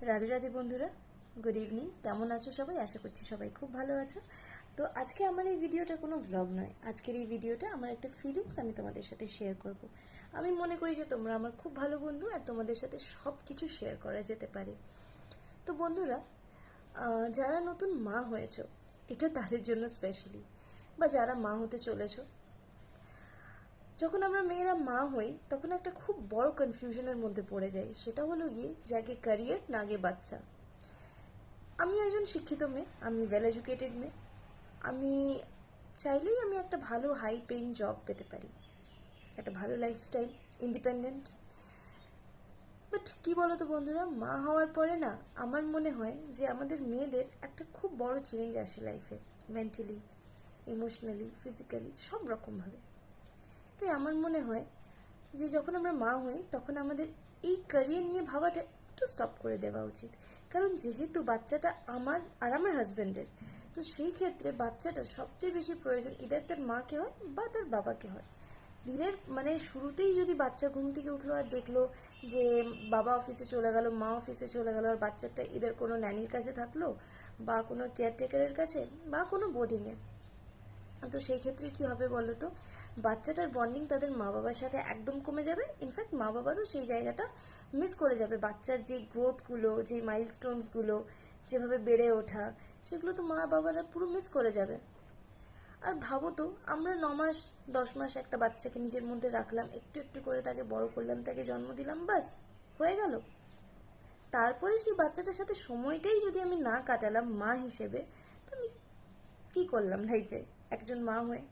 রাধে রাধে বন্ধুরা, good evening. কেমন আছো সবাই? আশা করছি সবাই খুব ভালো আছো। তো আজকে আমার এই ভিডিওটা কোনো ভ্লগ নয়, আজকের এই ভিডিওটা আমার একটা ফিলিংস আমি তোমাদের সাথে শেয়ার করব। আমি মনে করি যে তোমরা আমার খুব ভালো বন্ধু আর তোমাদের সাথে সব কিছু শেয়ার করা যেতে পারে। তো বন্ধুরা, যারা নতুন মা হয়েছো, এটা তাদের জন্য স্পেশালি, বা যারা মা হতে চলেছো, যখন আমরা মেয়েরা মা হই তখন একটা খুব বড় কনফিউশনের মধ্যে পড়ে যাই। সেটা হলো গিয়ে যে আগে ক্যারিয়ার না আগে বাচ্চা। আমি একজন শিক্ষিত মেয়ে, আমি ওয়েল এডুকেটেড মেয়ে। আমি চাইলেই আমি একটা ভালো হাই পেইং জব পেতে পারি, একটা ভালো লাইফস্টাইল, ইন্ডিপেন্ডেন্ট। বাট কী বলো তো বন্ধুরা, মা হওয়ার পরে না আমার মনে হয় যে আমাদের মেয়েদের একটা খুব বড় চেঞ্জ আসে লাইফে, মেন্টালি, ইমোশনালি, ফিজিক্যালি, সব রকমভাবে। তাই আমার মনে হয় যে যখন আমরা মা হই তখন আমাদের এই ক্যারিয়ার নিয়ে ভাবাটা একটু স্টপ করে দেওয়া উচিত। কারণ যেহেতু বাচ্চাটা আমার আর আমার হাজব্যান্ডের, তো সেই ক্ষেত্রে বাচ্চাটার সবচেয়ে বেশি প্রয়োজন ইদার তার মাকে হয় বা তার বাবাকে হয়। দিনের শুরুতেই যদি বাচ্চা ঘুম থেকে উঠলো আর দেখলো যে বাবা অফিসে চলে গেল, মা অফিসে চলে গেল, আর বাচ্চাটা ইদার কোনো ন্যানির কাছে থাকলো বা কোনো কেয়ারটেকারের কাছে বা কোনো বোর্ডিংয়ে, তো সেই ক্ষেত্রে কি হবে বলো তো, বাচ্চাটার বন্ডিং তাদের মা বাবার সাথে একদম কমে যাবে। ইনফ্যাক্ট মা বাবারও সেই জায়গাটা মিস করে যাবে। বাচ্চার যে গ্রোথগুলো, যে মাইলস্টোনসগুলো, যেভাবে বেড়ে ওঠা, সেগুলো তো মা বাবারা পুরো মিস করে যাবে। আর ভাবো তো, আমরা 9 মাস 10 মাস একটা বাচ্চাকে নিজের মধ্যে রাখলাম, একটু একটু করে তাকে বড় করলাম, তাকে জন্ম দিলাম, বাস হয়ে গেল। তারপরে সেই বাচ্চাটার সাথে সময়টাই যদি আমি না কাটালাম মা হিসেবে, তো আমি কী করলাম লাইফে একজন মা হয়ে?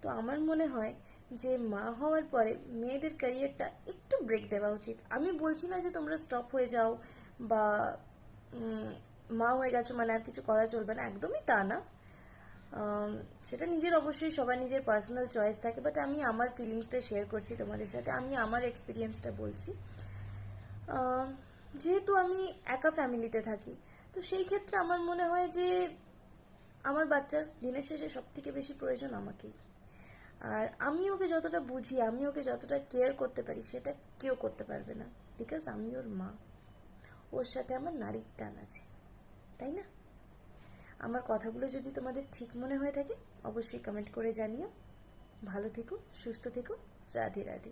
তো আমার মনে হয় যে মা হওয়ার পরে মেয়েদের ক্যারিয়ারটা একটু ব্রেক দেওয়া উচিত। আমি বলছি না যে তোমরা স্টপ হয়ে যাও বা মা হয়ে গেছো মানে আর কিছু করা চলবে না, একদমই তা না। সেটা নিজের, অবশ্যই সবার নিজের পার্সোনাল চয়েস থাকে, বাট আমি আমার ফিলিংসটা শেয়ার করছি তোমাদের সাথে, আমি আমার এক্সপিরিয়েন্সটা বলছি। যেহেতু আমি একা ফ্যামিলিতে থাকি, তো সেই ক্ষেত্রে আমার মনে হয় যে আমার বাচ্চার দিনের শেষে সব থেকে বেশি প্রয়োজন আমাকেই। আর আমি ওকে যতটা বুঝি, আমি ওকে যতটা কেয়ার করতে পারি, সেটা কেউ করতে পারবে না, বিকজ আমি ওর মা। ওর সাথে আমার নারীর টান আছে, তাই না? আমার কথাগুলো যদি তোমাদের ঠিক মনে হয়ে থাকে অবশ্যই কমেন্ট করে জানিও। ভালো থেকো, সুস্থ থেকো। রাধে রাধে।